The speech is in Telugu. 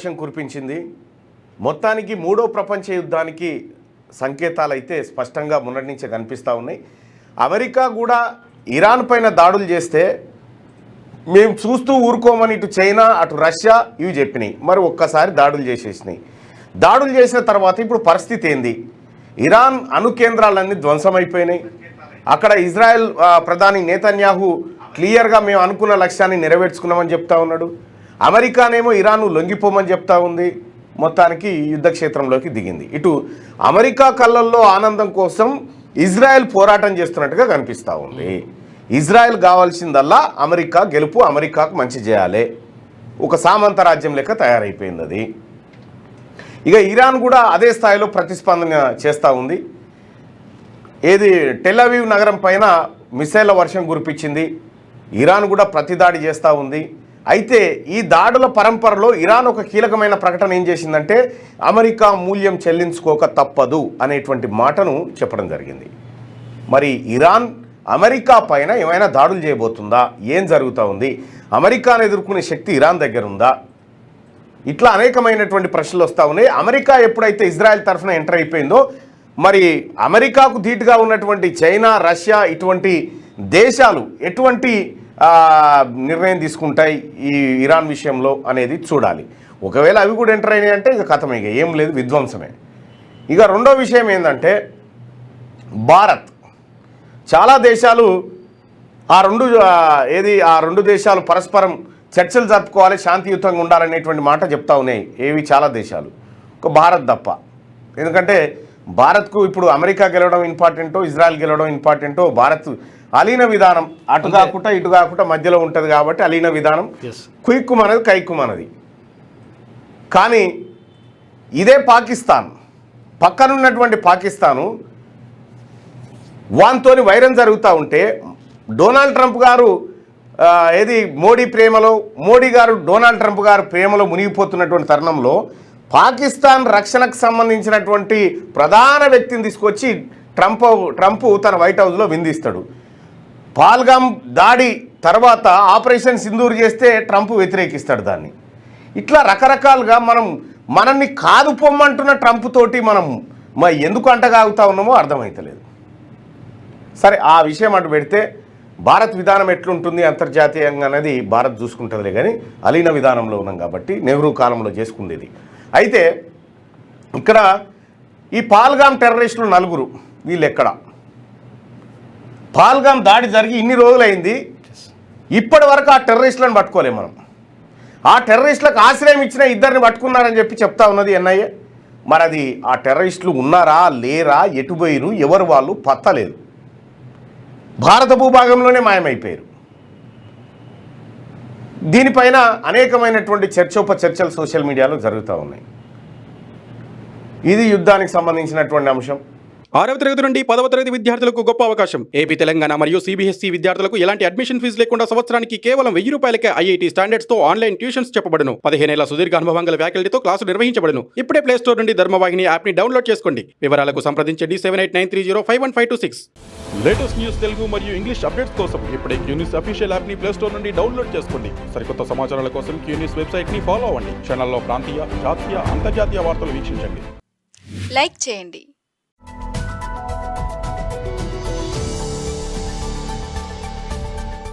వర్షం కురిపించింది. మొత్తానికి మూడో ప్రపంచ యుద్ధానికి సంకేతాలు అయితే స్పష్టంగా మొన్నటి నుంచే కనిపిస్తూ ఉన్నాయి. అమెరికా కూడా ఇరాన్ పైన దాడులు చేస్తే మేము చూస్తూ ఊరుకోమని ఇటు చైనా అటు రష్యా ఇవి చెప్పినాయి. మరి ఒక్కసారి దాడులు చేసేసినాయి. దాడులు చేసిన తర్వాత ఇప్పుడు పరిస్థితి ఏంది? ఇరాన్ అణు కేంద్రాలన్నీ ధ్వంసమైపోయినాయి. అక్కడ ఇజ్రాయెల్ ప్రధాని నేతన్యాహు క్లియర్గా మేము అనుకున్న లక్ష్యాన్ని నెరవేర్చుకున్నామని చెప్తా ఉన్నాడు. అమెరికానేమో ఇరాన్ను లొంగిపోమని చెప్తా ఉంది. మొత్తానికి యుద్ధ క్షేత్రంలోకి దిగింది. ఇటు అమెరికా కళ్ళల్లో ఆనందం కోసం ఇజ్రాయెల్ పోరాటం చేస్తున్నట్టుగా కనిపిస్తూ ఉంది. ఇజ్రాయెల్ కావాల్సిందల్లా అమెరికా గెలుపు, అమెరికాకు మంచి చేయాలి. ఒక సామంత రాజ్యం లెక్క తయారైపోయింది అది. ఇక ఇరాన్ కూడా అదే స్థాయిలో ప్రతిస్పందన చేస్తూ ఉంది. ఏది టెల్ అవీవ్ నగరం పైన మిసైళ్ల వర్షం కురిపించింది. ఇరాన్ కూడా ప్రతిదాడి చేస్తూ ఉంది. అయితే ఈ దాడుల పరంపరలో ఇరాన్ ఒక కీలకమైన ప్రకటన ఏం చేసిందంటే అమెరికా మూల్యం చెల్లించుకోక తప్పదు అనేటువంటి మాటను చెప్పడం జరిగింది. మరి ఇరాన్ అమెరికా పైన ఏమైనా దాడులు చేయబోతుందా? ఏం జరుగుతూ ఉంది? అమెరికాను ఎదుర్కొనే శక్తి ఇరాన్ దగ్గర ఉందా? ఇట్లా అనేకమైనటువంటి ప్రశ్నలు వస్తూ ఉన్నాయి. అమెరికా ఎప్పుడైతే ఇజ్రాయెల్ తరఫున ఎంటర్ అయిపోయిందో మరి అమెరికాకు ధీటుగా ఉన్నటువంటి చైనా, రష్యా ఇటువంటి దేశాలు ఎటువంటి నిర్ణయం తీసుకుంటాయి ఈ ఇరాన్ విషయంలో అనేది చూడాలి. ఒకవేళ అవి కూడా ఎంటర్ అయినాయి అంటే ఇక కథమే, ఇక ఏం లేదు, విధ్వంసమే. ఇక రెండో విషయం ఏంటంటే భారత్, చాలా దేశాలు ఆ రెండు దేశాలు పరస్పరం చర్చలు జరుపుకోవాలి, శాంతియుతంగా ఉండాలనేటువంటి మాట చెప్తా ఉన్నాయి. ఏవి చాలా దేశాలు, ఒక భారత్ తప్ప. ఎందుకంటే భారత్కు ఇప్పుడు అమెరికా గెలవడం ఇంపార్టెంటో ఇజ్రాయెల్ గెలవడం ఇంపార్టెంటో, భారత్ అలీన విధానం అటు కాకుండా ఇటు కాకుండా మధ్యలో ఉంటుంది కాబట్టి అలీన విధానం కుయిక్కుమన్నది కైక్కుమన్నది. కానీ ఇదే పాకిస్తాన్, పక్కనున్నటువంటి పాకిస్తాను వాన్తోని వైరం జరుగుతూ ఉంటే డొనాల్డ్ ట్రంప్ గారు మోడీ గారు డొనాల్డ్ ట్రంప్ గారు ప్రేమలో మునిగిపోతున్నటువంటి తరుణంలో పాకిస్తాన్ రక్షణకు సంబంధించినటువంటి ప్రధాన వ్యక్తిని తీసుకొచ్చి ట్రంప్ తన వైట్ హౌస్లో విందిస్తాడు. పాల్గామ్ దాడి తర్వాత ఆపరేషన్ సింధూర్ చేస్తే ట్రంప్ వ్యతిరేకిస్తాడు దాన్ని. ఇట్లా రకరకాలుగా మనల్ని కాదు పొమ్మంటున్న ట్రంప్ తోటి మనం ఎందుకు అంటగాగుతా ఉన్నామో అర్థమవుతలేదు. సరే, ఆ విషయం అటు పెడితే భారత్ విధానం ఎట్లుంటుంది అంతర్జాతీయంగా అనేది భారత్ చూసుకుంటుందిలే. కానీ అలీన విధానంలో ఉన్నాం కాబట్టి నెహ్రూ కాలంలో చేసుకుండేది. అయితే ఇక్కడ ఈ పాల్గామ్ టెర్రరిస్టులు 4 వీళ్ళు ఎక్కడ? పాల్గామ్ దాడి జరిగి ఇన్ని రోజులైంది, ఇప్పటి వరకు ఆ టెర్రరిస్టులను పట్టుకోలేము మనం. ఆ టెర్రరిస్టులకు ఆశ్రయం ఇచ్చిన 2 పట్టుకున్నారని చెప్పి చెప్తా ఉన్నది ఎన్ఐఏ. మరి అది ఆ టెర్రరిస్టులు ఉన్నారా లేరా, ఎటుపోయిరు, ఎవరు వాళ్ళు పత్తలేదు. భారత భూభాగంలోనే మాయమైపోయారు. దీనిపైన అనేకమైనటువంటి చర్చోపచర్చలు సోషల్ మీడియాలో జరుగుతూ ఉన్నాయి. ఇది యుద్ధానికి సంబంధించినటువంటి అంశం. 6వ తరగతి నుండి 10వ తరగతి విద్యార్థులకు గొప్ప అవకాశం. ఏపీ, తెలంగాణ మరియు సిబిఎస్ఈ విద్యార్థులకు ఎలాంటి అడ్మిషన్ ఫీజు లేకుండా సంవత్సరానికి కేవలం 1000 రూపాయలకే ఐఐటీ స్టాండర్డ్స్ తో ఆన్లైన్ ట్యూషన్స్ చెప్పబడును. 15 ఏళ్ల సుదీర్ఘ అనుభవం గల ఫ్యాకల్టీతో క్లాసులు నిర్వహించబడును. ఇప్పుడే ప్లే స్టోర్ నుండి ధర్మవాహిని యాప్ ని డౌన్లోడ్ చేసుకోండి. వివరాలకు సంప్రదించండి 7893051526. లేటెస్ట్ న్యూస్ తెలుగు మరియు ఇంగ్లీష్ అప్డేట్స్ కోసం ఇప్పుడే క్యూన్యూస్ అఫీషియల్ యాప్ ని ప్లే స్టోర్ నుండి డౌన్లోడ్ చేసుకోండి. సరికొత్త సమాచారాల కోసం క్యూన్యూస్ వెబ్సైట్ ని ఫాలో అవ్వండి. ఛానల్లో ప్రాంతీయ, జాతీయ, అంతర్జాతీయ వార్తలు వీక్షించండి. లైక్ చేయండి.